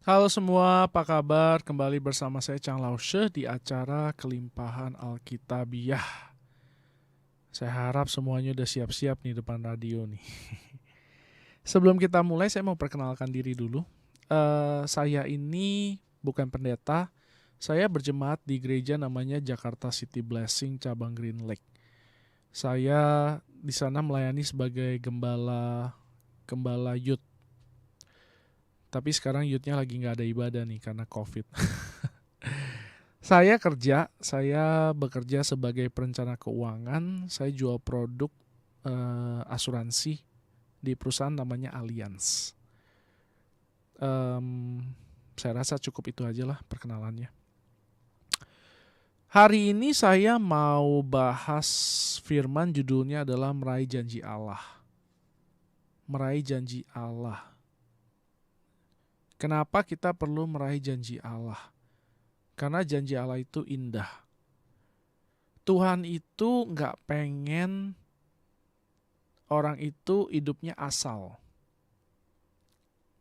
Halo semua, apa kabar? Kembali bersama saya Chang Laushe di acara Kelimpahan Alkitabiah. Saya harap semuanya udah siap-siap nih depan radio nih. Sebelum kita mulai, saya mau perkenalkan diri dulu. Saya ini bukan pendeta, saya berjemaat di gereja namanya Jakarta City Blessing cabang Green Lake. Saya di sana melayani sebagai gembala youth. Tapi sekarang youth-nya lagi nggak ada ibadah nih karena COVID. Saya bekerja sebagai perencana keuangan. Saya jual produk asuransi di perusahaan namanya Allianz. Saya rasa cukup itu aja lah perkenalannya. Hari ini saya mau bahas firman, judulnya adalah Meraih Janji Allah. Meraih Janji Allah. Kenapa kita perlu meraih janji Allah? Karena janji Allah itu indah. Tuhan itu nggak pengen orang itu hidupnya asal.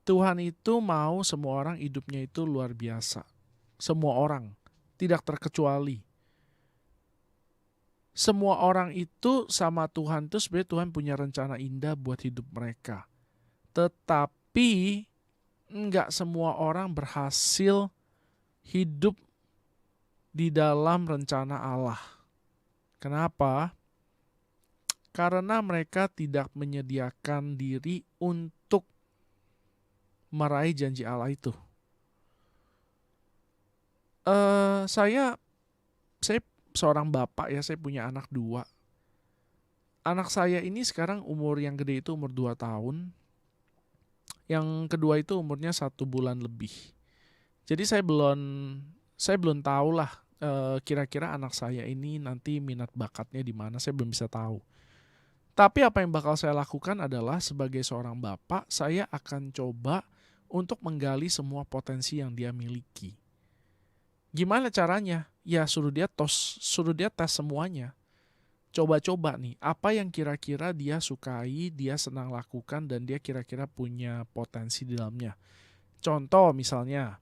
Tuhan itu mau semua orang hidupnya itu luar biasa. Semua orang, tidak terkecuali. Semua orang itu sama Tuhan itu sebenarnya Tuhan punya rencana indah buat hidup mereka. Tetapi nggak semua orang berhasil hidup di dalam rencana Allah. Kenapa? Karena mereka tidak menyediakan diri untuk meraih janji Allah itu. Saya seorang bapak ya, saya punya anak 2. Anak saya ini sekarang umur yang gede itu umur 2 tahun. Yang kedua itu umurnya 1 bulan lebih. Jadi saya belum tahu lah kira-kira anak saya ini nanti minat bakatnya di mana, saya belum bisa tahu. Tapi apa yang bakal saya lakukan adalah sebagai seorang bapak, saya akan coba untuk menggali semua potensi yang dia miliki. Gimana caranya? Ya suruh dia tes semuanya. Coba-coba nih, apa yang kira-kira dia sukai, dia senang lakukan, dan dia kira-kira punya potensi di dalamnya. Contoh misalnya,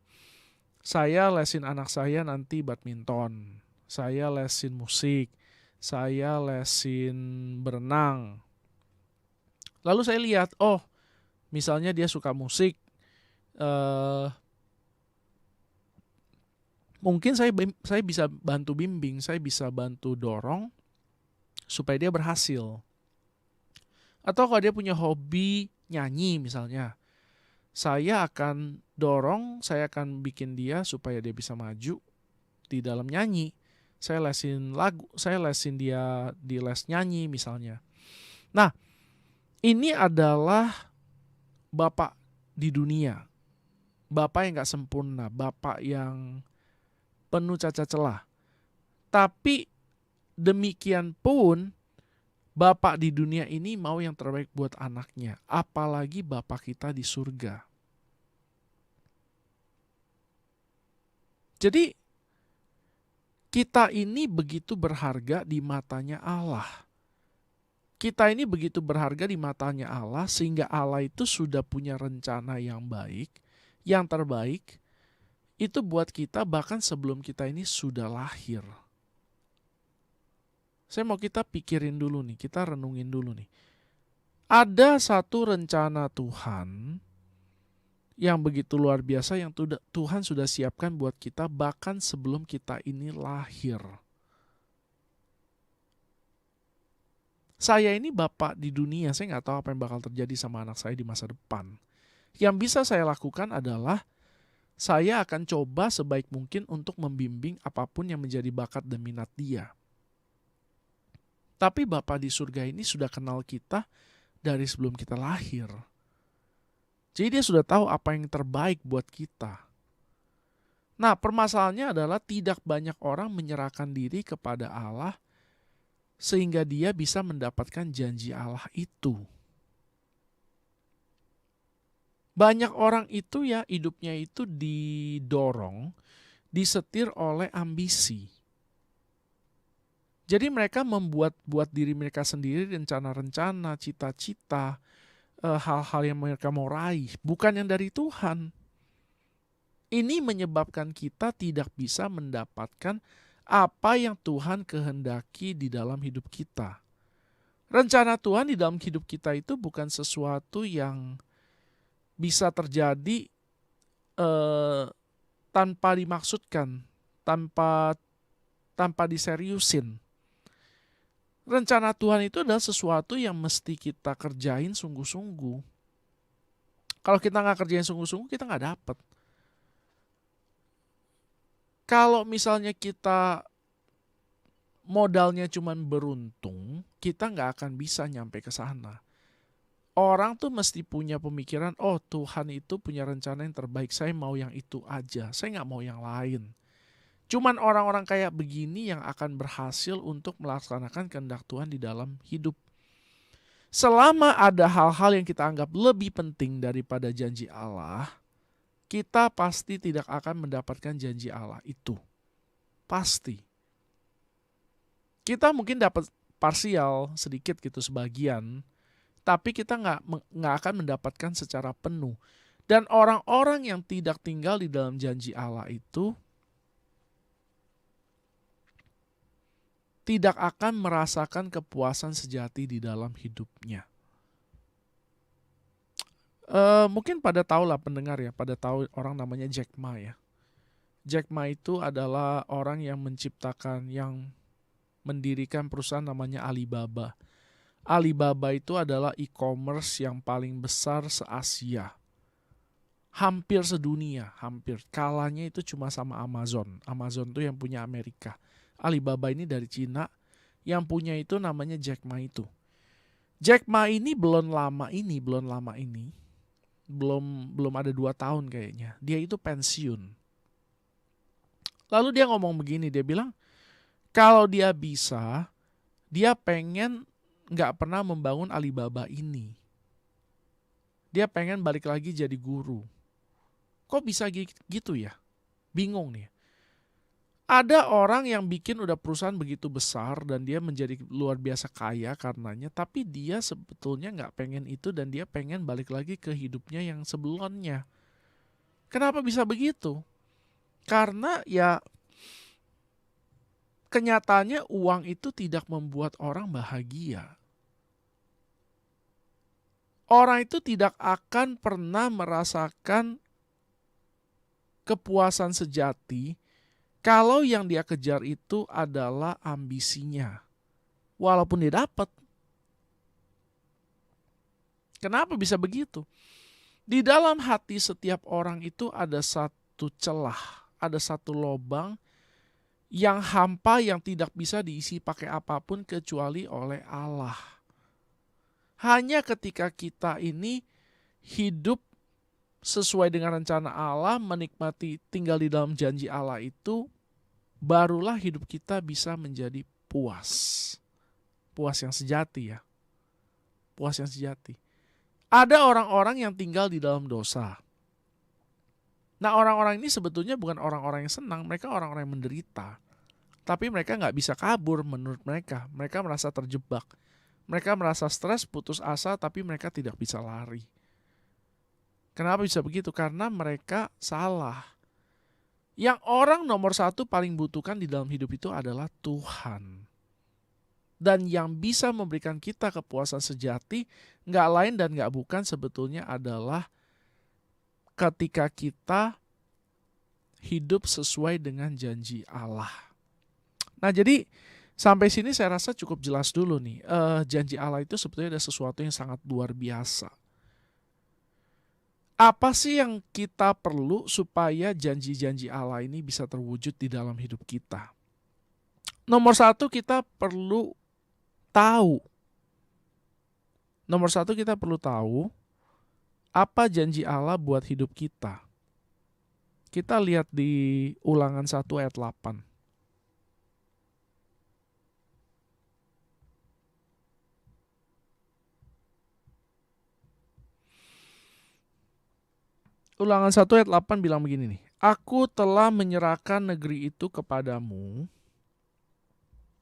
saya lesin anak saya nanti badminton, saya lesin musik, saya lesin berenang. Lalu saya lihat, misalnya dia suka musik, mungkin saya bisa bantu bimbing, saya bisa bantu dorong supaya dia berhasil. Atau kalau dia punya hobi nyanyi misalnya, saya akan dorong, saya akan bikin dia supaya dia bisa maju di dalam nyanyi. Saya lesin lagu, saya lesin dia di les nyanyi misalnya. Nah, ini adalah bapak di dunia. Bapak yang gak sempurna, bapak yang penuh cacat celah. Tapi demikian pun bapak di dunia ini mau yang terbaik buat anaknya, apalagi bapak kita di surga. Jadi kita ini begitu berharga di matanya Allah. Kita ini begitu berharga di matanya Allah sehingga Allah itu sudah punya rencana yang baik, yang terbaik, itu buat kita bahkan sebelum kita ini sudah lahir. Saya mau kita pikirin dulu nih, kita renungin dulu nih. Ada satu rencana Tuhan yang begitu luar biasa yang Tuhan sudah siapkan buat kita bahkan sebelum kita ini lahir. Saya ini bapak di dunia, saya nggak tahu apa yang bakal terjadi sama anak saya di masa depan. Yang bisa saya lakukan adalah saya akan coba sebaik mungkin untuk membimbing apapun yang menjadi bakat dan minat dia. Tapi Bapa di surga ini sudah kenal kita dari sebelum kita lahir. Jadi dia sudah tahu apa yang terbaik buat kita. Nah, permasalahannya adalah tidak banyak orang menyerahkan diri kepada Allah sehingga dia bisa mendapatkan janji Allah itu. Banyak orang itu ya hidupnya itu didorong, disetir oleh ambisi. Jadi mereka membuat diri mereka sendiri rencana-rencana, cita-cita, hal-hal yang mereka mau raih, bukan yang dari Tuhan. Ini menyebabkan kita tidak bisa mendapatkan apa yang Tuhan kehendaki di dalam hidup kita. Rencana Tuhan di dalam hidup kita itu bukan sesuatu yang bisa terjadi tanpa dimaksudkan, tanpa diseriusin. Rencana Tuhan itu adalah sesuatu yang mesti kita kerjain sungguh-sungguh. Kalau kita nggak kerjain sungguh-sungguh, kita nggak dapet. Kalau misalnya kita modalnya cuma beruntung, kita nggak akan bisa nyampe ke sana. Orang tuh mesti punya pemikiran, oh Tuhan itu punya rencana yang terbaik, saya mau yang itu aja, saya nggak mau yang lain. Cuman orang-orang kayak begini yang akan berhasil untuk melaksanakan kehendak Tuhan di dalam hidup. Selama ada hal-hal yang kita anggap lebih penting daripada janji Allah, kita pasti tidak akan mendapatkan janji Allah itu. Pasti. Kita mungkin dapat parsial sedikit gitu, sebagian, tapi kita nggak akan mendapatkan secara penuh. Dan orang-orang yang tidak tinggal di dalam janji Allah itu tidak akan merasakan kepuasan sejati di dalam hidupnya. Mungkin pada tahu lah pendengar ya, pada tahu orang namanya Jack Ma ya. Jack Ma itu adalah orang yang menciptakan, yang mendirikan perusahaan namanya Alibaba. Alibaba itu adalah e-commerce yang paling besar se-Asia. Hampir sedunia, hampir. Kalahnya itu cuma sama Amazon. Amazon itu yang punya Amerika. Alibaba ini dari Cina, yang punya itu namanya Jack Ma itu. Jack Ma ini belum lama ini, belum ada 2 tahun kayaknya. Dia itu pensiun. Lalu dia ngomong begini, dia bilang, kalau dia bisa, dia pengen gak pernah membangun Alibaba ini. Dia pengen balik lagi jadi guru. Kok bisa gitu ya? Bingung nih. Ada orang yang bikin udah perusahaan begitu besar dan dia menjadi luar biasa kaya karenanya, tapi dia sebetulnya gak pengen itu dan dia pengen balik lagi ke hidupnya yang sebelumnya. Kenapa bisa begitu? Karena ya kenyataannya uang itu tidak membuat orang bahagia. Orang itu tidak akan pernah merasakan kepuasan sejati kalau yang dia kejar itu adalah ambisinya. Walaupun dia dapat. Kenapa bisa begitu? Di dalam hati setiap orang itu ada satu celah, ada satu lubang yang hampa yang tidak bisa diisi pakai apapun kecuali oleh Allah. Hanya ketika kita ini hidup sesuai dengan rencana Allah, menikmati tinggal di dalam janji Allah itu, barulah hidup kita bisa menjadi puas. Puas yang sejati ya. Puas yang sejati. Ada orang-orang yang tinggal di dalam dosa. Nah, orang-orang ini sebetulnya bukan orang-orang yang senang, mereka orang-orang yang menderita. Tapi mereka nggak bisa kabur menurut mereka. Mereka merasa terjebak. Mereka merasa stres, putus asa, tapi mereka tidak bisa lari. Kenapa bisa begitu? Karena mereka salah. Yang orang nomor 1 paling butuhkan di dalam hidup itu adalah Tuhan. Dan yang bisa memberikan kita kepuasan sejati, nggak lain dan nggak bukan sebetulnya adalah ketika kita hidup sesuai dengan janji Allah. Nah, jadi sampai sini saya rasa cukup jelas dulu nih. Janji Allah itu sebetulnya ada sesuatu yang sangat luar biasa. Apa sih yang kita perlu supaya janji-janji Allah ini bisa terwujud di dalam hidup kita? Nomor 1 kita perlu tahu. Nomor 1 kita perlu tahu apa janji Allah buat hidup kita. Kita lihat di Ulangan 1 ayat 8. Ulangan 1 ayat 8 bilang begini nih. Aku telah menyerahkan negeri itu kepadamu.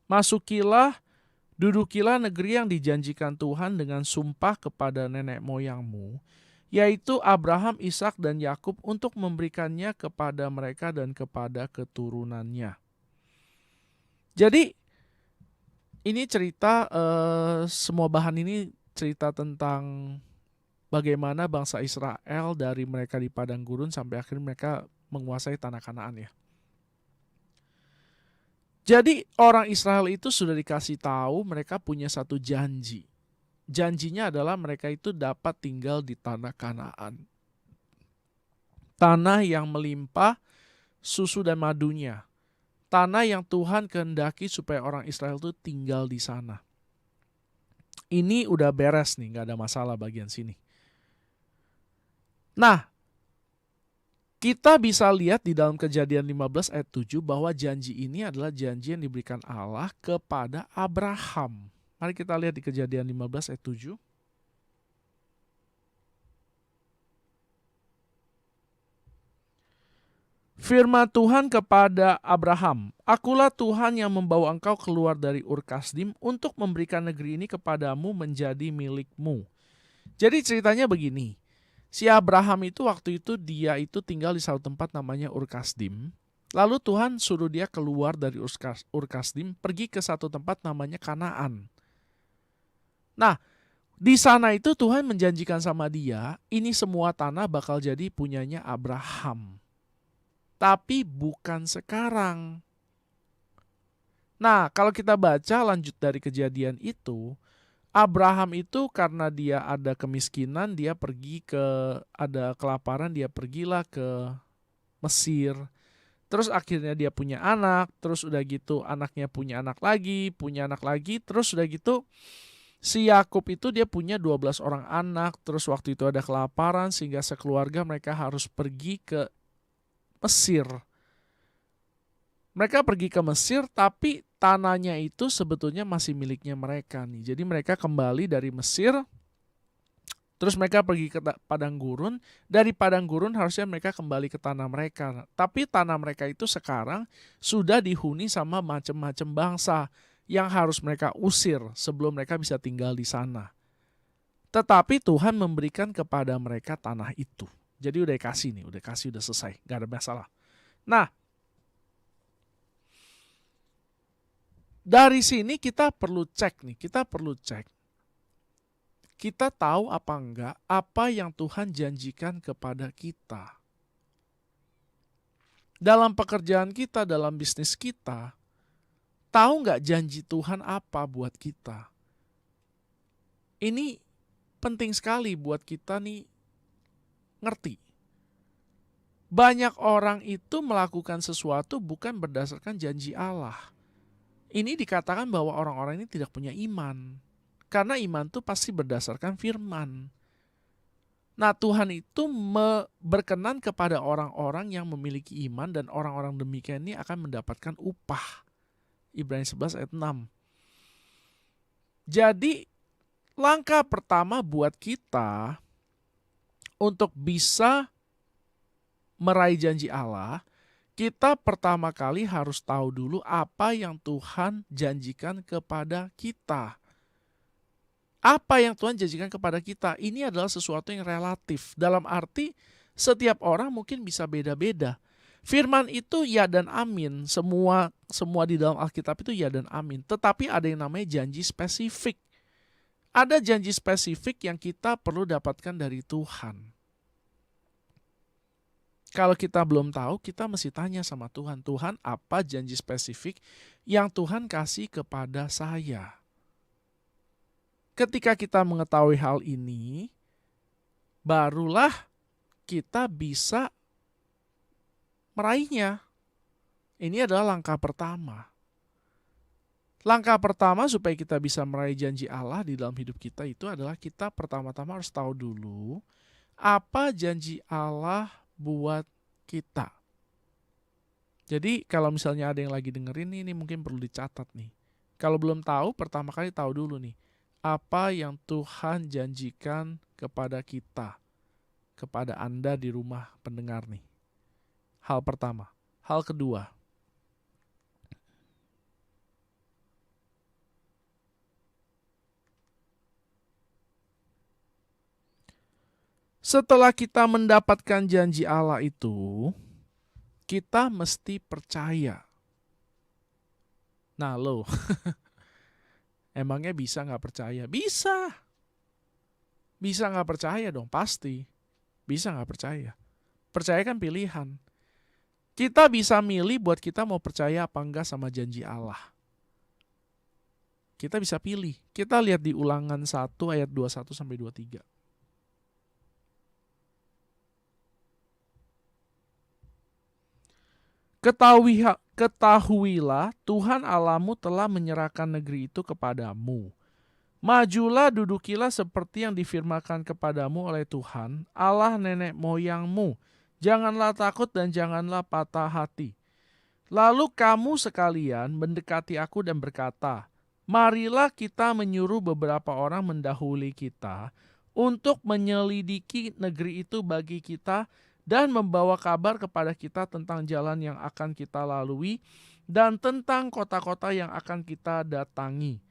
Masukilah, dudukilah negeri yang dijanjikan Tuhan dengan sumpah kepada nenek moyangmu, yaitu Abraham, Ishak, dan Yakub untuk memberikannya kepada mereka dan kepada keturunannya. Jadi ini cerita, semua bahan ini cerita tentang bagaimana bangsa Israel dari mereka di padang gurun sampai akhirnya mereka menguasai tanah Kanaan ya. Jadi orang Israel itu sudah dikasih tahu mereka punya satu janji. Janjinya adalah mereka itu dapat tinggal di tanah Kanaan. Tanah yang melimpah susu dan madunya. Tanah yang Tuhan kehendaki supaya orang Israel itu tinggal di sana. Ini udah beres nih, gak ada masalah bagian sini. Nah, kita bisa lihat di dalam Kejadian 15 ayat 7 bahwa janji ini adalah janji yang diberikan Allah kepada Abraham. Mari kita lihat di Kejadian 15 ayat 7. Firman Tuhan kepada Abraham, "Akulah Tuhan yang membawa engkau keluar dari Ur Kasdim untuk memberikan negeri ini kepadamu menjadi milikmu." Jadi ceritanya begini, si Abraham itu waktu itu dia itu tinggal di satu tempat namanya Ur Kasdim. Lalu Tuhan suruh dia keluar dari Ur Kasdim, pergi ke satu tempat namanya Kanaan. Nah, di sana itu Tuhan menjanjikan sama dia, ini semua tanah bakal jadi punyanya Abraham. Tapi bukan sekarang. Nah, kalau kita baca lanjut dari kejadian itu, Abraham itu karena dia ada kemiskinan, dia pergi ada kelaparan, dia pergilah ke Mesir. Terus akhirnya dia punya anak, terus udah gitu anaknya punya anak lagi, terus udah gitu si Yakub itu dia punya 12 orang anak, terus waktu itu ada kelaparan sehingga sekeluarga mereka harus pergi ke Mesir. Mereka pergi ke Mesir tapi tanahnya itu sebetulnya masih miliknya mereka nih. Jadi mereka kembali dari Mesir, terus mereka pergi ke padang gurun. Dari padang gurun harusnya mereka kembali ke tanah mereka. Tapi tanah mereka itu sekarang sudah dihuni sama macam-macam bangsa yang harus mereka usir sebelum mereka bisa tinggal di sana. Tetapi Tuhan memberikan kepada mereka tanah itu. Jadi udah selesai, gak ada masalah. Nah, dari sini kita perlu cek. Kita tahu apa enggak apa yang Tuhan janjikan kepada kita. Dalam pekerjaan kita, dalam bisnis kita, tahu enggak janji Tuhan apa buat kita? Ini penting sekali buat kita nih ngerti. Banyak orang itu melakukan sesuatu bukan berdasarkan janji Allah. Ini dikatakan bahwa orang-orang ini tidak punya iman. Karena iman itu pasti berdasarkan firman. Nah, Tuhan itu berkenan kepada orang-orang yang memiliki iman dan orang-orang demikian ini akan mendapatkan upah. Ibrani 11 ayat 6. Jadi, langkah pertama buat kita untuk bisa meraih janji Allah, kita pertama kali harus tahu dulu apa yang Tuhan janjikan kepada kita. Apa yang Tuhan janjikan kepada kita, ini adalah sesuatu yang relatif. Dalam arti, setiap orang mungkin bisa beda-beda. Firman itu ya dan amin. Semua di dalam Alkitab itu ya dan amin. Tetapi ada yang namanya janji spesifik. Ada janji spesifik yang kita perlu dapatkan dari Tuhan. Kalau kita belum tahu, kita mesti tanya sama Tuhan. Tuhan, apa janji spesifik yang Tuhan kasih kepada saya? Ketika kita mengetahui hal ini, barulah kita bisa meraihnya. Ini adalah langkah pertama. Langkah pertama supaya kita bisa meraih janji Allah di dalam hidup kita itu adalah kita pertama-tama harus tahu dulu apa janji Allah buat kita. Jadi kalau misalnya ada yang lagi dengerin ini mungkin perlu dicatat nih. Kalau belum tahu, pertama kali tahu dulu nih. Apa yang Tuhan janjikan kepada kita, kepada Anda di rumah pendengar nih. Hal pertama. Hal kedua, Setelah kita mendapatkan janji Allah itu, kita mesti percaya. Nah lo, emangnya bisa nggak percaya? Bisa. Bisa nggak percaya dong, pasti. Bisa nggak percaya. Percaya kan pilihan. Kita bisa milih buat kita mau percaya apa enggak sama janji Allah. Kita bisa pilih. Kita lihat di Ulangan 1 ayat 21 sampai 23. Ketahuilah Tuhan Allahmu telah menyerahkan negeri itu kepadamu. Majulah, dudukilah seperti yang difirmankan kepadamu oleh Tuhan, Allah nenek moyangmu. Janganlah takut dan janganlah patah hati. Lalu kamu sekalian mendekati aku dan berkata, marilah kita menyuruh beberapa orang mendahului kita untuk menyelidiki negeri itu bagi kita dan membawa kabar kepada kita tentang jalan yang akan kita lalui dan tentang kota-kota yang akan kita datangi.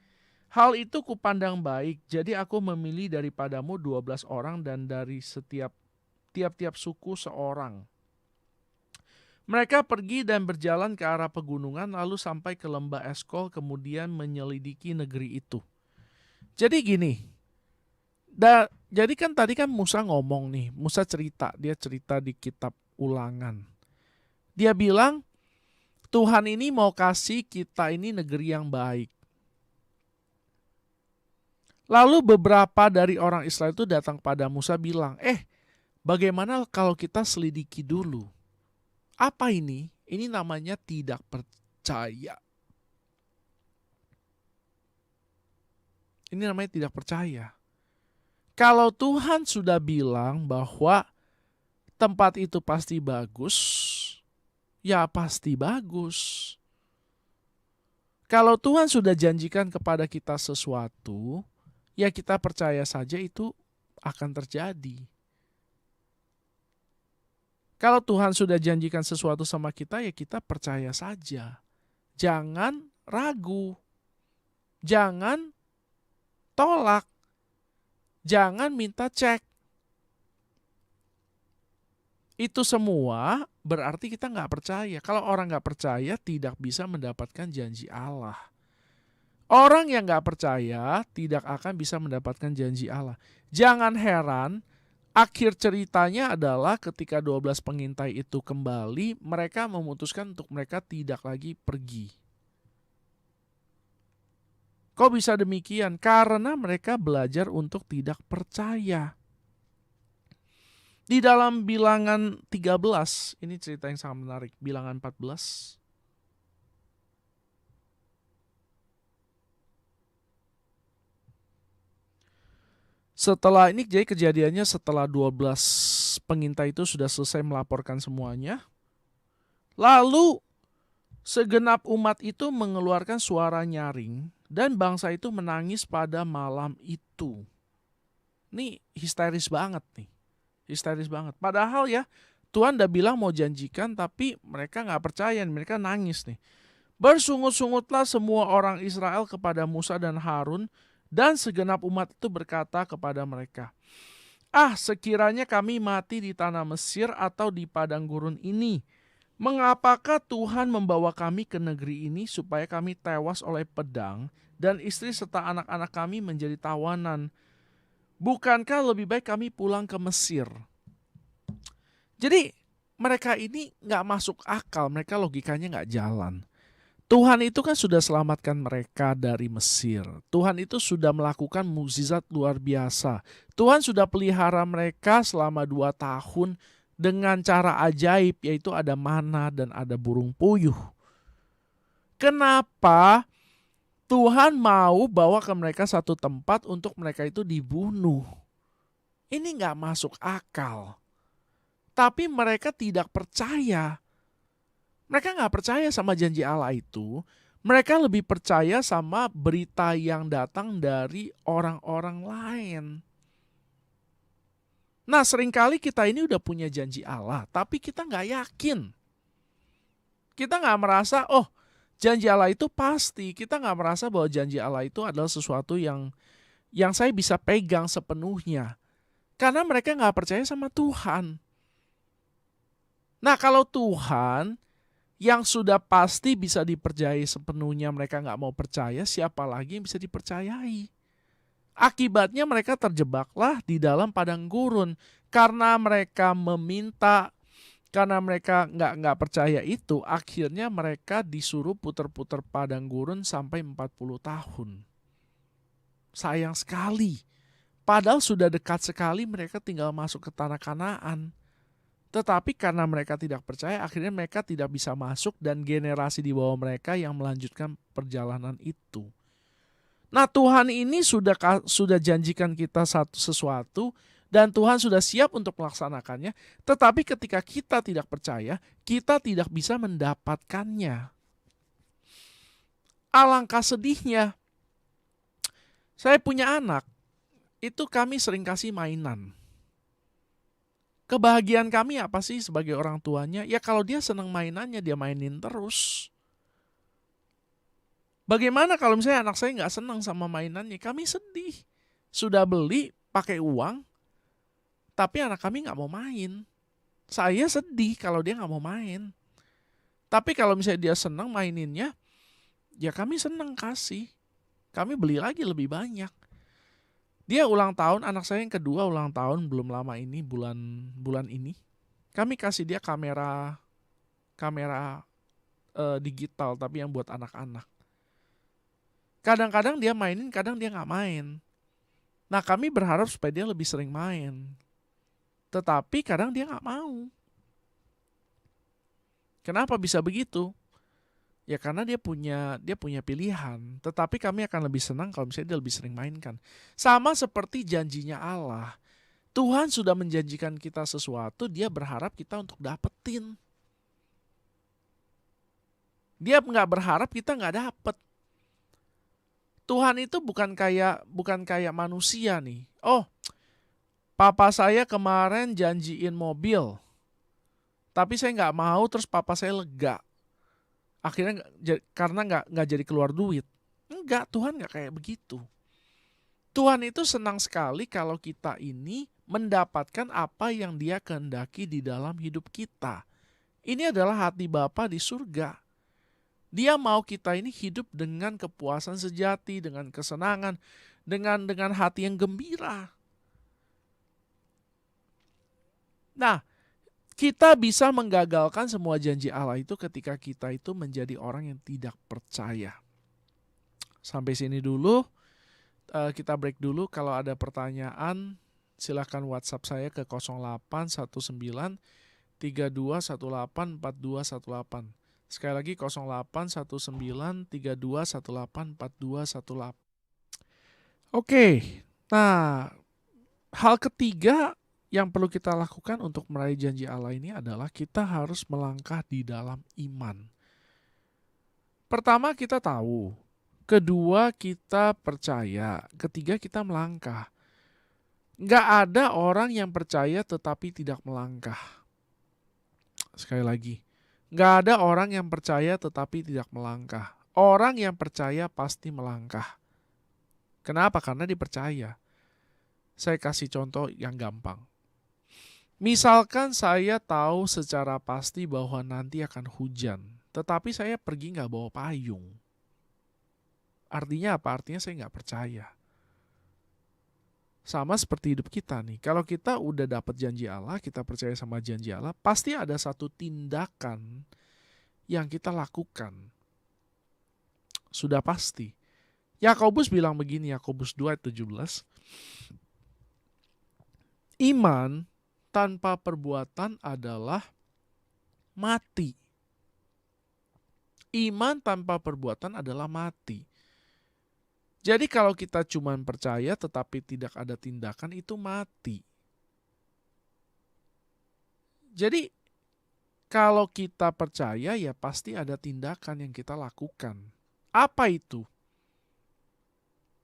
Hal itu kupandang baik, jadi aku memilih daripadamu 12 orang dan dari tiap-tiap suku seorang. Mereka pergi dan berjalan ke arah pegunungan lalu sampai ke lembah Eskol kemudian menyelidiki negeri itu. Jadi gini, jadi kan tadi kan Musa ngomong nih, Musa cerita di kitab Ulangan. Dia bilang Tuhan ini mau kasih kita ini negeri yang baik. Lalu beberapa dari orang Israel itu datang pada Musa bilang, bagaimana kalau kita selidiki dulu? Apa ini? Ini namanya tidak percaya. Ini namanya tidak percaya. Kalau Tuhan sudah bilang bahwa tempat itu pasti bagus, ya pasti bagus. Kalau Tuhan sudah janjikan kepada kita sesuatu, ya kita percaya saja itu akan terjadi. Kalau Tuhan sudah janjikan sesuatu sama kita, ya kita percaya saja. Jangan ragu. Jangan tolak. Jangan minta cek. Itu semua berarti kita nggak percaya. Kalau orang nggak percaya tidak bisa mendapatkan janji Allah. Orang yang nggak percaya tidak akan bisa mendapatkan janji Allah. Jangan heran, akhir ceritanya adalah ketika 12 pengintai itu kembali, mereka memutuskan untuk mereka tidak lagi pergi. Kok bisa demikian? Karena mereka belajar untuk tidak percaya. Di dalam Bilangan 13, ini cerita yang sangat menarik, Bilangan 14. Setelah ini, jadi kejadiannya setelah 12 pengintai itu sudah selesai melaporkan semuanya. Lalu segenap umat itu mengeluarkan suara nyaring dan bangsa itu menangis pada malam itu. Ini histeris banget nih. Histeris banget. Padahal ya Tuhan udah bilang mau janjikan tapi mereka gak percaya, mereka nangis nih. Bersungut-sungutlah semua orang Israel kepada Musa dan Harun dan segenap umat itu berkata kepada mereka, sekiranya kami mati di tanah Mesir atau di padang gurun ini, mengapakah Tuhan membawa kami ke negeri ini supaya kami tewas oleh pedang dan istri serta anak-anak kami menjadi tawanan? Bukankah lebih baik kami pulang ke Mesir? Jadi mereka ini gak masuk akal, mereka logikanya gak jalan. Tuhan itu kan sudah selamatkan mereka dari Mesir. Tuhan itu sudah melakukan mukjizat luar biasa. Tuhan sudah pelihara mereka selama 2 tahun dengan cara ajaib, yaitu ada mana dan ada burung puyuh. Kenapa Tuhan mau bawa ke mereka satu tempat untuk mereka itu dibunuh? Ini gak masuk akal. Tapi mereka tidak percaya. Mereka gak percaya sama janji Allah itu. Mereka lebih percaya sama berita yang datang dari orang-orang lain. Nah, seringkali kita ini udah punya janji Allah, tapi kita gak yakin. Kita gak merasa, janji Allah itu pasti. Kita gak merasa bahwa janji Allah itu adalah sesuatu yang saya bisa pegang sepenuhnya. Karena mereka nggak percaya sama Tuhan. Nah, kalau Tuhan yang sudah pasti bisa dipercayai sepenuhnya mereka nggak mau percaya, siapa lagi yang bisa dipercayai? Akibatnya mereka terjebaklah di dalam padang gurun. Karena mereka meminta, karena mereka nggak percaya itu, akhirnya mereka disuruh putar-putar padang gurun sampai 40 tahun. Sayang sekali. Padahal sudah dekat sekali mereka tinggal masuk ke tanah Kanaan. Tetapi karena mereka tidak percaya, akhirnya mereka tidak bisa masuk dan generasi di bawah mereka yang melanjutkan perjalanan itu. Nah, Tuhan ini sudah janjikan kita sesuatu dan Tuhan sudah siap untuk melaksanakannya. Tetapi ketika kita tidak percaya, kita tidak bisa mendapatkannya. Alangkah sedihnya. Saya punya anak, itu kami sering kasih mainan. Kebahagiaan kami apa sih sebagai orang tuanya? Ya kalau dia senang mainannya, dia mainin terus. Bagaimana kalau misalnya anak saya nggak senang sama mainannya? Kami sedih. Sudah beli pakai uang, tapi anak kami nggak mau main. Saya sedih kalau dia nggak mau main. Tapi kalau misalnya dia senang maininnya, ya kami senang kasih. Kami beli lagi lebih banyak. Dia ulang tahun, anak saya yang kedua ulang tahun belum lama ini, bulan ini. Kami kasih dia kamera digital tapi yang buat anak-anak. Kadang-kadang dia mainin, kadang dia nggak main. Nah, kami berharap supaya dia lebih sering main. Tetapi kadang dia nggak mau. Kenapa bisa begitu? Ya karena dia punya pilihan. Tetapi kami akan lebih senang kalau misalnya dia lebih sering mainkan. Sama seperti janjinya Allah. Tuhan sudah menjanjikan kita sesuatu, dia berharap kita untuk dapetin. Dia nggak berharap kita nggak dapet. Tuhan itu bukan kayak manusia nih. Oh, papa saya kemarin janjiin mobil, tapi saya nggak mau, terus papa saya lega. Akhirnya karena nggak jadi keluar duit. Enggak, Tuhan nggak kayak begitu. Tuhan itu senang sekali kalau kita ini mendapatkan apa yang Dia kehendaki di dalam hidup kita. Ini adalah hati Bapa di surga. Dia mau kita ini hidup dengan kepuasan sejati, dengan kesenangan, dengan hati yang gembira. Nah, kita bisa menggagalkan semua janji Allah itu ketika kita itu menjadi orang yang tidak percaya. Sampai sini dulu, kita break dulu. Kalau ada pertanyaan, silakan WhatsApp saya ke 0819 3218 4218. Sekali lagi 0819 3218 4218. Oke, nah hal ketiga yang perlu kita lakukan untuk meraih janji Allah ini adalah kita harus melangkah di dalam iman. Pertama kita tahu, kedua kita percaya, ketiga kita melangkah. Nggak ada orang yang percaya tetapi tidak melangkah. Sekali lagi, nggak ada orang yang percaya tetapi tidak melangkah. Orang yang percaya pasti melangkah. Kenapa? Karena dipercaya. Saya kasih contoh yang gampang. Misalkan saya tahu secara pasti bahwa nanti akan hujan, tetapi saya pergi nggak bawa payung. Artinya apa? Artinya saya nggak percaya. Sama seperti hidup kita nih. Kalau kita udah dapat janji Allah, kita percaya sama janji Allah, pasti ada satu tindakan yang kita lakukan. Sudah pasti. Yakobus bilang begini, Yakobus 2:17. Iman tanpa perbuatan adalah mati. Iman tanpa perbuatan adalah mati. Jadi kalau kita cuma percaya tetapi tidak ada tindakan, itu mati. Jadi kalau kita percaya ya pasti ada tindakan yang kita lakukan. Apa itu?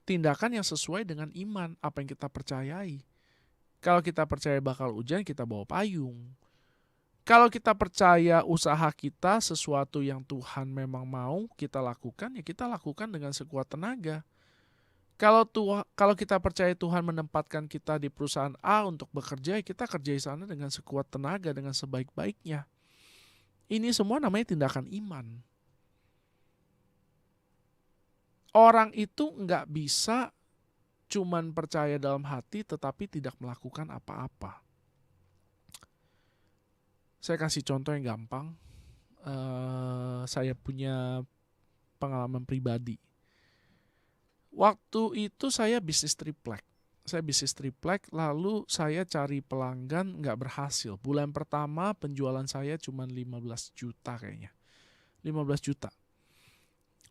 Tindakan yang sesuai dengan iman, apa yang kita percayai. Kalau kita percaya bakal hujan, kita bawa payung. Kalau kita percaya usaha kita sesuatu yang Tuhan memang mau kita lakukan, ya kita lakukan dengan sekuat tenaga. Kalau kita percaya Tuhan menempatkan kita di perusahaan A untuk bekerja, kita kerja di sana dengan sekuat tenaga, dengan sebaik-baiknya. Ini semua namanya tindakan iman. Orang itu nggak bisa cuman percaya dalam hati tetapi tidak melakukan apa-apa. Saya kasih contoh yang gampang. Saya punya pengalaman pribadi. Waktu itu saya bisnis triplek. Lalu saya cari pelanggan nggak berhasil. Bulan pertama penjualan saya cuma 15 juta kayaknya. 15 juta.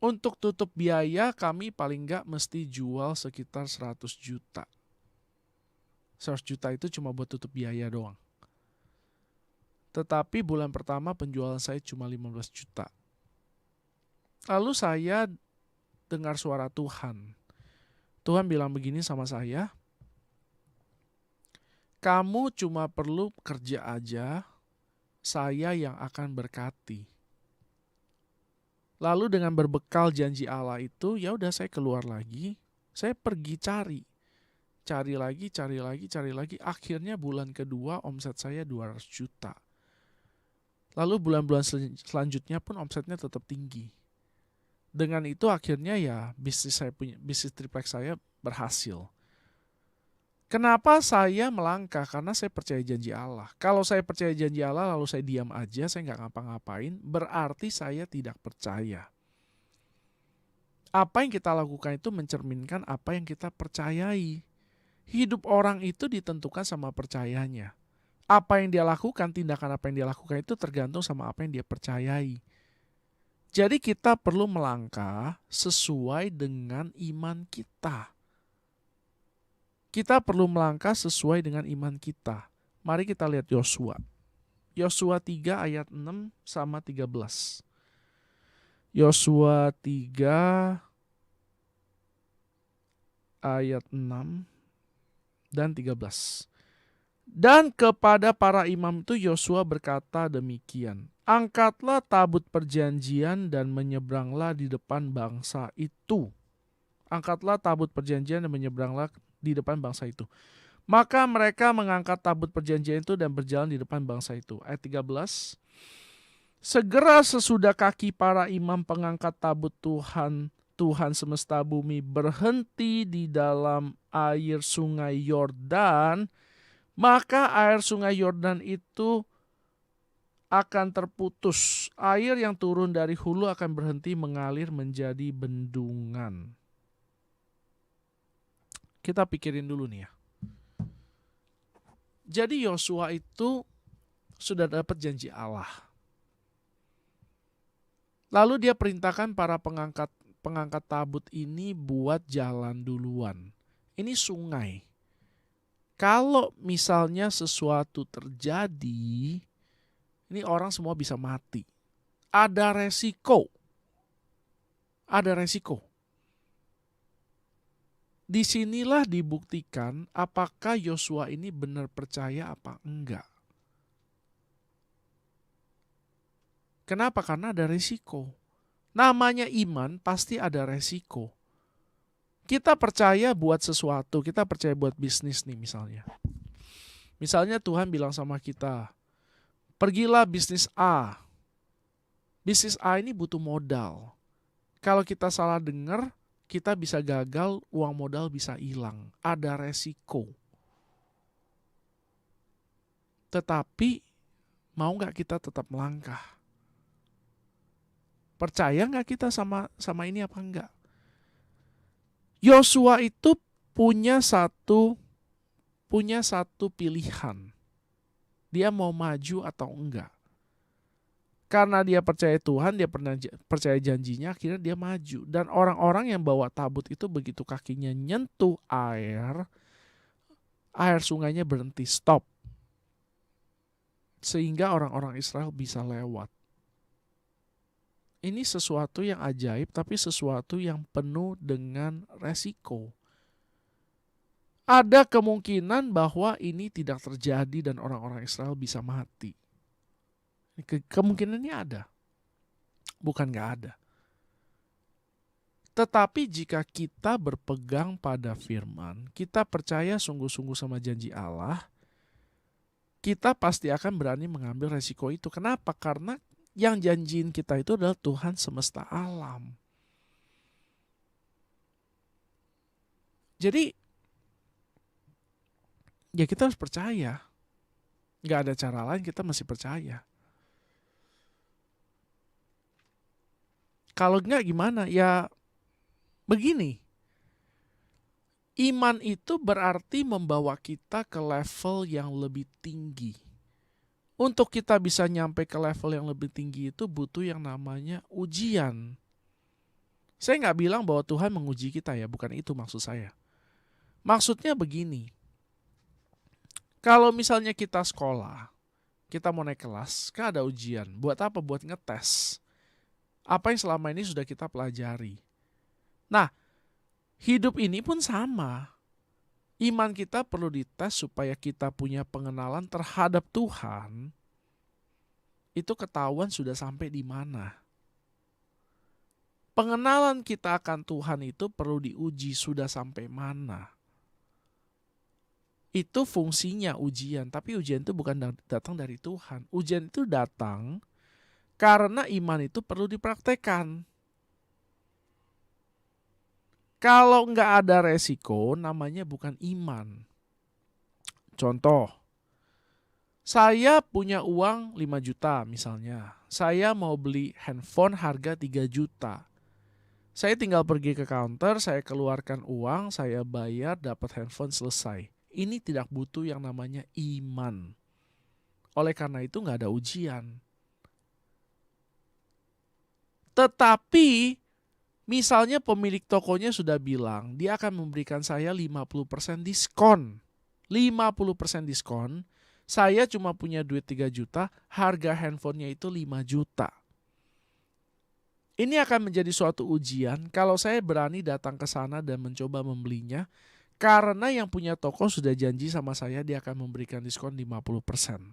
Untuk tutup biaya kami paling nggak mesti jual sekitar 100 juta. 100 juta itu cuma buat tutup biaya doang. Tetapi bulan pertama penjualan saya cuma 15 juta. Lalu saya dengar suara Tuhan. Tuhan bilang begini sama saya, kamu cuma perlu kerja aja, saya yang akan berkati. Lalu dengan berbekal janji Allah itu, ya udah saya keluar lagi, saya pergi cari lagi. Akhirnya bulan kedua omset saya 200 juta. Lalu bulan-bulan selanjutnya pun omsetnya tetap tinggi. Dengan itu akhirnya ya bisnis triplek saya berhasil. Kenapa saya melangkah? Karena saya percaya janji Allah. Kalau saya percaya janji Allah lalu saya diam aja, saya nggak ngapa-ngapain, berarti saya tidak percaya. Apa yang kita lakukan itu mencerminkan apa yang kita percayai. Hidup orang itu ditentukan sama percayanya. Apa yang dia lakukan, tindakan apa yang dia lakukan itu tergantung sama apa yang dia percayai. Jadi kita perlu melangkah sesuai dengan iman kita. Kita perlu melangkah sesuai dengan iman kita. Mari kita lihat Yosua. Yosua 3 ayat 6 sama 13. Yosua 3 ayat 6 dan 13. Dan kepada para imam itu Yosua berkata demikian, angkatlah tabut perjanjian dan menyeberanglah di depan bangsa itu. Angkatlah tabut perjanjian dan menyeberanglah di depan bangsa itu. Maka mereka mengangkat tabut perjanjian itu dan berjalan di depan bangsa itu. Ayat 13. Segera sesudah kaki para imam pengangkat tabut Tuhan semesta bumi berhenti di dalam air sungai Yordan, maka air sungai Yordan itu akan terputus. Air yang turun dari hulu akan berhenti mengalir menjadi bendungan. Kita pikirin dulu nih ya. Jadi Yosua itu sudah dapat janji Allah. Lalu dia perintahkan para pengangkat tabut ini buat jalan duluan. Ini sungai. Kalau misalnya sesuatu terjadi, ini orang semua bisa mati. Ada resiko. Disinilah dibuktikan apakah Yosua ini benar percaya apa enggak. Kenapa? Karena ada resiko. Namanya iman pasti ada resiko. Kita percaya buat sesuatu, kita percaya buat bisnis nih misalnya. Misalnya Tuhan bilang sama kita, pergilah bisnis A. Bisnis A ini butuh modal. Kalau kita salah dengar, kita bisa gagal, uang modal bisa hilang. Ada resiko. Tetapi, mau gak kita tetap melangkah? Percaya gak kita sama ini apa enggak? Yosua itu punya satu pilihan. Dia mau maju atau enggak. Karena dia percaya Tuhan, dia percaya janjinya, akhirnya dia maju. Dan orang-orang yang bawa tabut itu begitu kakinya nyentuh air sungainya berhenti, stop. Sehingga orang-orang Israel bisa lewat. Ini sesuatu yang ajaib, tapi sesuatu yang penuh dengan resiko. Ada kemungkinan bahwa ini tidak terjadi dan orang-orang Israel bisa mati. Kemungkinannya ada. Bukan gak ada. Tetapi jika kita berpegang pada firman, kita percaya sungguh-sungguh sama janji Allah, kita pasti akan berani mengambil resiko itu. Kenapa? Karena yang janjiin kita itu adalah Tuhan semesta alam. Jadi, ya kita harus percaya. Nggak ada cara lain, kita mesti percaya. Kalau nggak gimana? Ya begini. Iman itu berarti membawa kita ke level yang lebih tinggi. Untuk kita bisa nyampe ke level yang lebih tinggi itu butuh yang namanya ujian. Saya nggak bilang bahwa Tuhan menguji kita ya, bukan itu maksud saya. Maksudnya begini, kalau misalnya kita sekolah, kita mau naik kelas, kan ada ujian. Buat apa? Buat ngetes apa yang selama ini sudah kita pelajari. Nah, hidup ini pun sama. Iman kita perlu dites supaya kita punya pengenalan terhadap Tuhan. Itu ketahuan sudah sampai di mana. Pengenalan kita akan Tuhan itu perlu diuji sudah sampai mana. Itu fungsinya ujian, tapi ujian itu bukan datang dari Tuhan. Ujian itu datang karena iman itu perlu dipraktekkan. Kalau nggak ada resiko, namanya bukan iman. Contoh, saya punya uang 5 juta misalnya. Saya mau beli handphone harga 3 juta. Saya tinggal pergi ke counter, saya keluarkan uang, saya bayar, dapat handphone, selesai. Ini tidak butuh yang namanya iman. Oleh karena itu nggak ada ujian. Tetapi misalnya pemilik tokonya sudah bilang dia akan memberikan saya 50% diskon. 50% diskon, saya cuma punya duit 3 juta, harga handphonenya itu 5 juta. Ini akan menjadi suatu ujian kalau saya berani datang ke sana dan mencoba membelinya, karena yang punya toko sudah janji sama saya dia akan memberikan diskon 50%.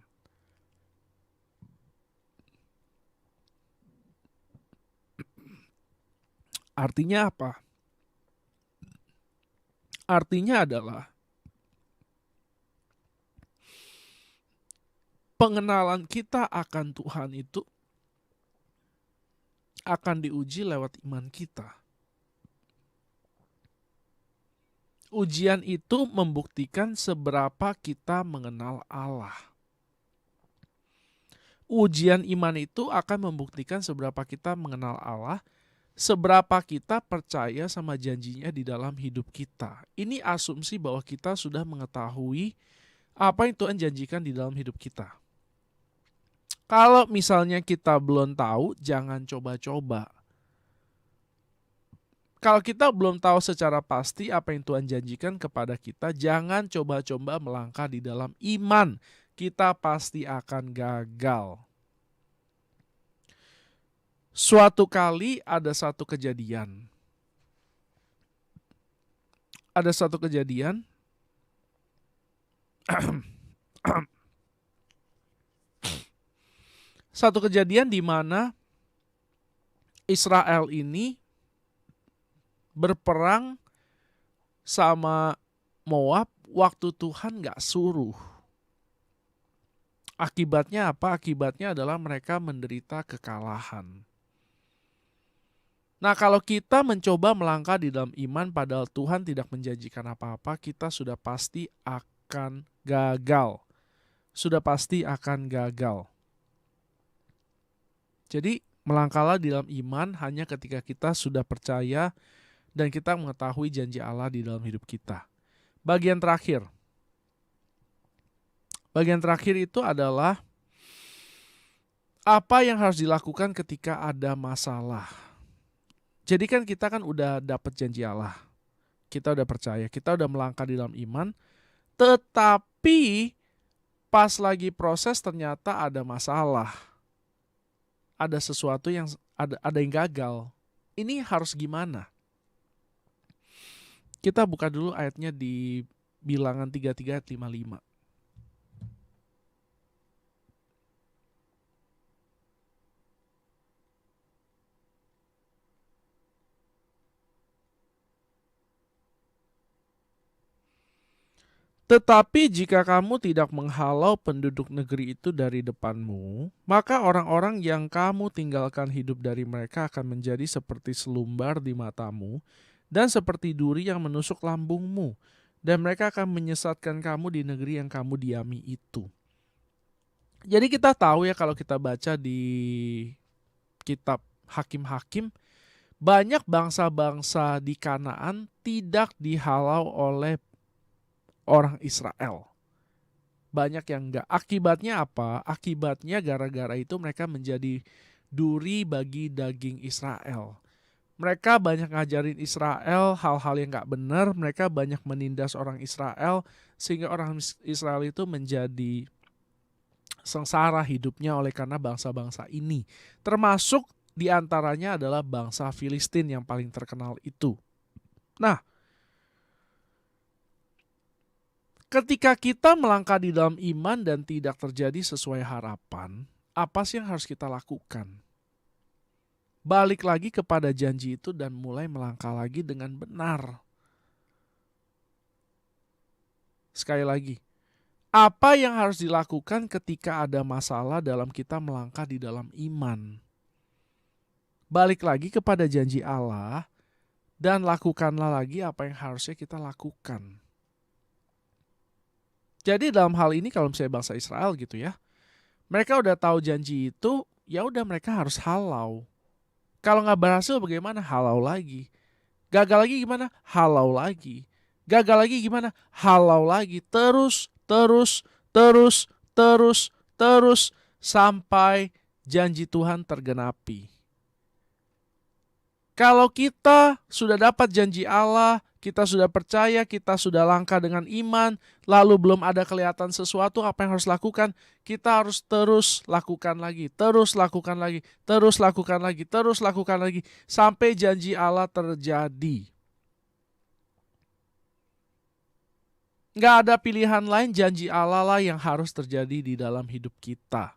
Artinya apa? Artinya adalah pengenalan kita akan Tuhan itu akan diuji lewat iman kita. Ujian itu membuktikan seberapa kita mengenal Allah. Ujian iman itu akan membuktikan seberapa kita mengenal Allah, seberapa kita percaya sama janjinya di dalam hidup kita. Ini asumsi bahwa kita sudah mengetahui apa yang Tuhan janjikan di dalam hidup kita. Kalau misalnya kita belum tahu, jangan coba-coba. Kalau kita belum tahu secara pasti apa yang Tuhan janjikan kepada kita, jangan coba-coba melangkah di dalam iman. Kita pasti akan gagal. Suatu kali ada satu kejadian. Satu kejadian di mana Israel ini berperang sama Moab waktu Tuhan gak suruh. Akibatnya apa? Akibatnya adalah mereka menderita kekalahan. Nah, kalau kita mencoba melangkah di dalam iman padahal Tuhan tidak menjanjikan apa-apa, kita sudah pasti akan gagal. Sudah pasti akan gagal. Jadi, melangkahlah di dalam iman hanya ketika kita sudah percaya dan kita mengetahui janji Allah di dalam hidup kita. Bagian terakhir itu adalah apa yang harus dilakukan ketika ada masalah. Jadi kan kita kan udah dapat janji Allah. Kita udah percaya, kita udah melangkah di dalam iman. Tetapi pas lagi proses ternyata ada masalah. Ada sesuatu yang ada yang gagal. Ini harus gimana? Kita buka dulu ayatnya di Bilangan 33 ayat 55. Tetapi jika kamu tidak menghalau penduduk negeri itu dari depanmu, maka orang-orang yang kamu tinggalkan hidup dari mereka akan menjadi seperti selumbar di matamu dan seperti duri yang menusuk lambungmu, dan mereka akan menyesatkan kamu di negeri yang kamu diami itu. Jadi kita tahu ya, kalau kita baca di kitab Hakim-Hakim, banyak bangsa-bangsa di Kanaan tidak dihalau oleh orang Israel. Banyak yang enggak. Akibatnya apa? Akibatnya gara-gara itu mereka menjadi duri bagi daging Israel. Mereka banyak ngajarin Israel hal-hal yang enggak benar. Mereka banyak menindas orang Israel, sehingga orang Israel itu menjadi sengsara hidupnya oleh karena bangsa-bangsa ini. Termasuk diantaranya adalah bangsa Filistin yang paling terkenal itu. Nah, ketika kita melangkah di dalam iman dan tidak terjadi sesuai harapan, apa sih yang harus kita lakukan? Balik lagi kepada janji itu dan mulai melangkah lagi dengan benar. Sekali lagi, apa yang harus dilakukan ketika ada masalah dalam kita melangkah di dalam iman? Balik lagi kepada janji Allah dan lakukanlah lagi apa yang harusnya kita lakukan. Jadi dalam hal ini kalau misalnya bangsa Israel gitu ya, mereka udah tahu janji itu, ya udah mereka harus halau. Kalau nggak berhasil bagaimana? Halau lagi. Gagal lagi gimana? Halau lagi. Gagal lagi gimana? Halau lagi. Terus, terus, terus, terus, terus sampai janji Tuhan tergenapi. Kalau kita sudah dapat janji Allah, kita sudah percaya, kita sudah langkah dengan iman, lalu belum ada kelihatan sesuatu, apa yang harus lakukan? Kita harus terus lakukan lagi, terus lakukan lagi, terus lakukan lagi, terus lakukan lagi, sampai janji Allah terjadi. Nggak ada pilihan lain, janji Allah lah yang harus terjadi di dalam hidup kita.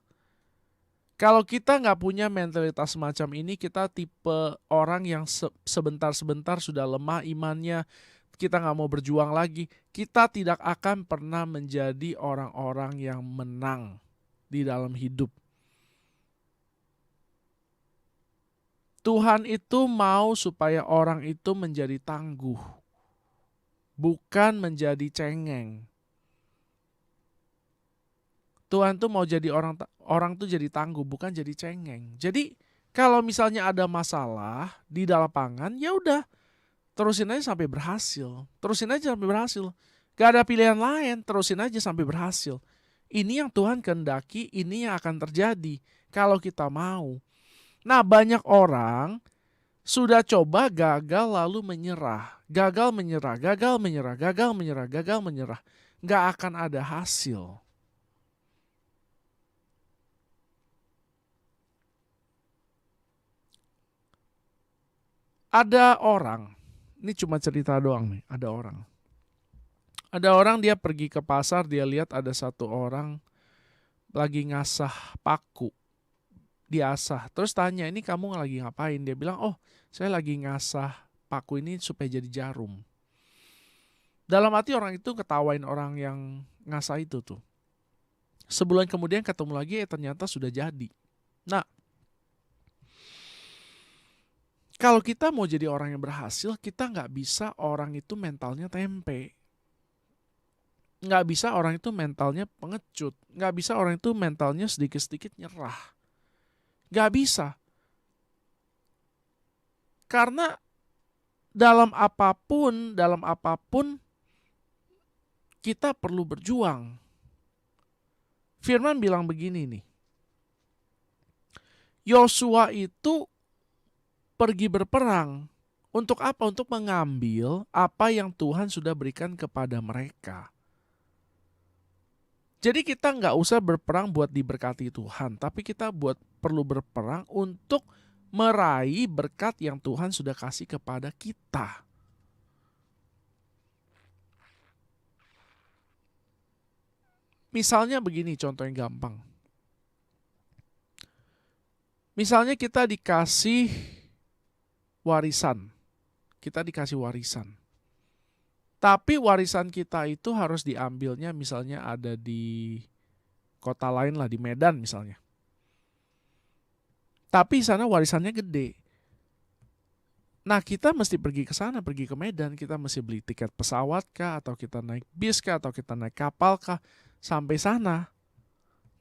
Kalau kita nggak punya mentalitas semacam ini, kita tipe orang yang sebentar-sebentar sudah lemah imannya, kita nggak mau berjuang lagi, kita tidak akan pernah menjadi orang-orang yang menang di dalam hidup. Tuhan itu mau supaya orang itu menjadi tangguh, bukan menjadi cengeng. Tuhan tuh mau jadi orang tuh jadi tangguh, bukan jadi cengeng. Jadi kalau misalnya ada masalah di lapangan, ya udah terusin aja sampai berhasil. Terusin aja sampai berhasil. Gak ada pilihan lain, terusin aja sampai berhasil. Ini yang Tuhan kehendaki, ini yang akan terjadi kalau kita mau. Nah, banyak orang sudah coba gagal lalu menyerah. Gagal menyerah, gagal menyerah, gagal menyerah, gagal menyerah. Gak akan ada hasil. Ada orang, ini cuma cerita doang nih, ada orang dia pergi ke pasar, dia lihat ada satu orang lagi ngasah paku, diasah. Terus tanya, ini kamu lagi ngapain? Dia bilang, oh saya lagi ngasah paku ini supaya jadi jarum. Dalam hati orang itu ketawain orang yang ngasah itu tuh. Sebulan kemudian ketemu lagi, ternyata sudah jadi. Nah, kalau kita mau jadi orang yang berhasil, kita nggak bisa orang itu mentalnya tempe. Nggak bisa orang itu mentalnya pengecut. Nggak bisa orang itu mentalnya sedikit-sedikit nyerah. Nggak bisa. Karena dalam apapun kita perlu berjuang. Firman bilang begini nih. Yosua itu pergi berperang. Untuk apa? Untuk mengambil apa yang Tuhan sudah berikan kepada mereka. Jadi kita nggak usah berperang buat diberkati Tuhan, tapi kita perlu berperang untuk meraih berkat yang Tuhan sudah kasih kepada kita. Misalnya begini, contoh yang gampang. Misalnya kita dikasih warisan. Tapi warisan kita itu harus diambilnya misalnya ada di kota lain lah, di Medan misalnya. Tapi sana warisannya gede. Nah, kita mesti pergi ke sana, pergi ke Medan, kita mesti beli tiket pesawat kah, atau kita naik bis kah, atau kita naik kapal kah, sampai sana.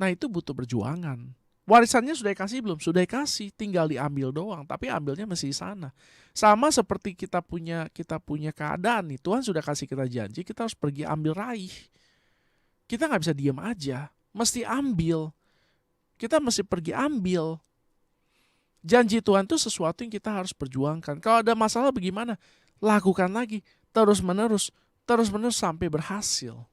Nah, itu butuh perjuangan. Warisannya sudah dikasih belum? Sudah dikasih, tinggal diambil doang, tapi ambilnya mesti di sana. Sama seperti kita punya keadaan nih, Tuhan sudah kasih kita janji, kita harus pergi ambil raih. Kita nggak bisa diam aja, mesti ambil. Kita mesti pergi ambil. Janji Tuhan itu sesuatu yang kita harus perjuangkan. Kalau ada masalah bagaimana? Lakukan lagi, terus-menerus sampai berhasil.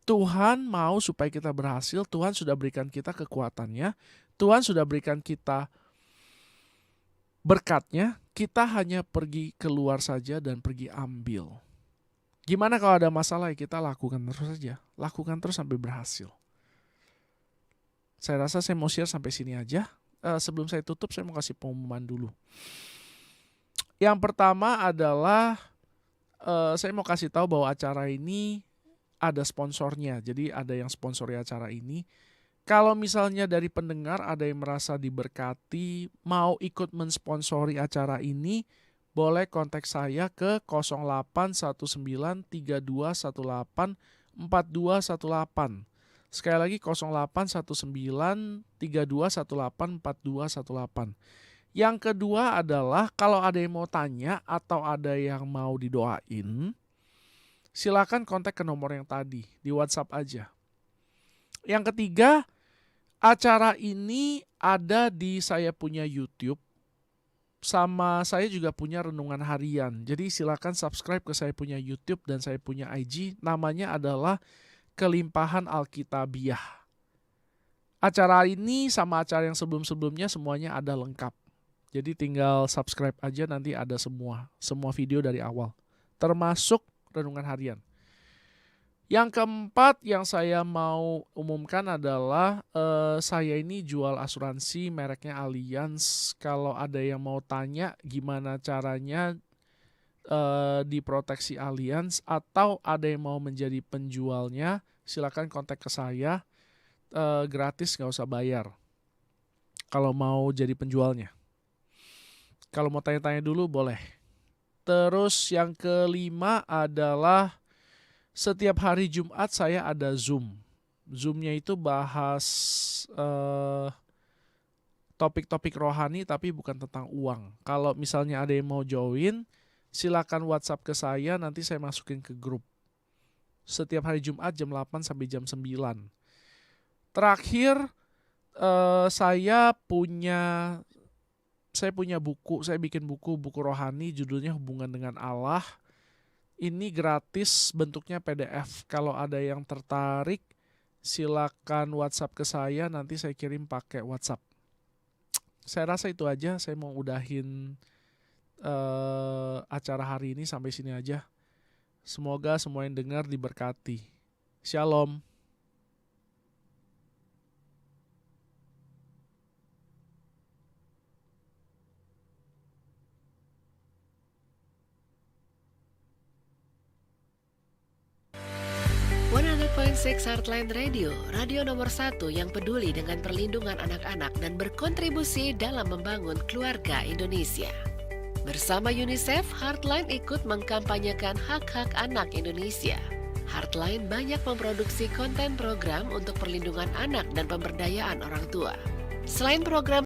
Tuhan mau supaya kita berhasil, Tuhan sudah berikan kita kekuatannya, Tuhan sudah berikan kita berkatnya, kita hanya pergi keluar saja dan pergi ambil. Gimana kalau ada masalah, kita lakukan terus saja, lakukan terus sampai berhasil. Saya rasa saya mau share sampai sini aja. Sebelum saya tutup, saya mau kasih pengumuman dulu. Yang pertama adalah saya mau kasih tahu bahwa acara ini ada sponsornya. Jadi ada yang sponsori acara ini. Kalau misalnya dari pendengar ada yang merasa diberkati, mau ikut mensponsori acara ini, boleh kontak saya ke 081932184218. Sekali lagi 081932184218. Yang kedua adalah kalau ada yang mau tanya atau ada yang mau didoain, silakan kontak ke nomor yang tadi, di WhatsApp aja. Yang ketiga, acara ini ada di saya punya YouTube, sama saya juga punya renungan harian. Jadi silakan subscribe ke saya punya YouTube dan saya punya IG, namanya adalah Kelimpahan Alkitabiah. Acara ini sama acara yang sebelum-sebelumnya semuanya ada lengkap. Jadi tinggal subscribe aja, nanti ada semua video dari awal. Termasuk renungan harian. Yang keempat yang saya mau umumkan adalah saya ini jual asuransi mereknya Allianz. Kalau ada yang mau tanya gimana caranya diproteksi Allianz atau ada yang mau menjadi penjualnya, silakan kontak ke saya, gratis, nggak usah bayar kalau mau jadi penjualnya. Kalau mau tanya-tanya dulu boleh. Terus yang kelima adalah setiap hari Jumat saya ada Zoom. Zoom-nya itu bahas topik-topik rohani tapi bukan tentang uang. Kalau misalnya ada yang mau join, silakan WhatsApp ke saya, nanti saya masukin ke grup. Setiap hari Jumat jam 8 sampai jam 9. Terakhir, saya punya buku, saya bikin buku rohani, judulnya Hubungan dengan Allah. Ini gratis, bentuknya PDF. Kalau ada yang tertarik, silakan WhatsApp ke saya, nanti saya kirim pakai WhatsApp. Saya rasa itu aja, saya mau udahin acara hari ini sampai sini aja. Semoga semua yang dengar diberkati. Shalom. Heartline Radio, radio nomor 1 yang peduli dengan perlindungan anak-anak dan berkontribusi dalam membangun keluarga Indonesia. Bersama UNICEF, Heartline ikut mengkampanyekan hak-hak anak Indonesia. Heartline banyak memproduksi konten program untuk perlindungan anak dan pemberdayaan orang tua. Selain program